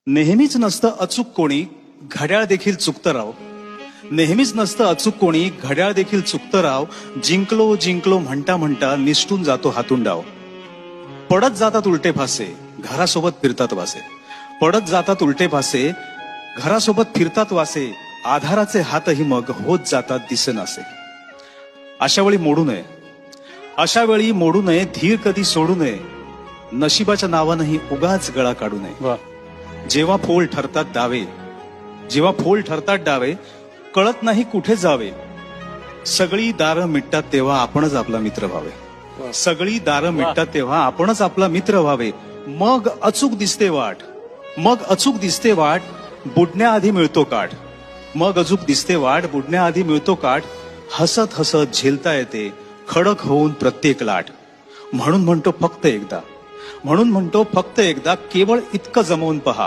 नेहमीच नसतं अचूक कोणी, घड्याळ देखील चुकतं राव. नेहमीच नसतं अचूक कोणी, घड्याळ देखील चुकतं राव. जिंकलो जिंकलो म्हणता म्हणता निसटून जातो हातून डाव. पडत जातात उलटे फासे, घरासोबत फिरतात वासे. पडत जातात उलटे फासे, घरासोबत फिरतात वासे. आधाराचे हातही मग होत जातात दिसेनासे. अशा वेळी मोडू नये, अशा वेळी मोडू नये, धीर कधी सोडू नये. नशिबाच्या नावानंही उगाच गळा काढू नये. जेव्हा फोल ठरतात डावे, जेव्हा फोल ठरतात डावे, कळत नाही कुठे जावे. सगळी दारं मिटतात तेव्हा आपणच आपला मित्र व्हावे. सगळी दारं मिटतात तेव्हा आपणच आपला मित्र व्हावे. मग अचूक दिसते वाट, मग अचूक दिसते वाट, बुडण्याआधी मिळतो काठ. मग अचूक दिसते वाट, बुडण्याआधी मिळतो काठ. हसत हसत झेलता येते खडक होऊन प्रत्येक लाट. म्हणून म्हणतो फक्त एकदा, म्हणून म्हणतो फक्त एकदा, केवळ इतकं जमवून पहा.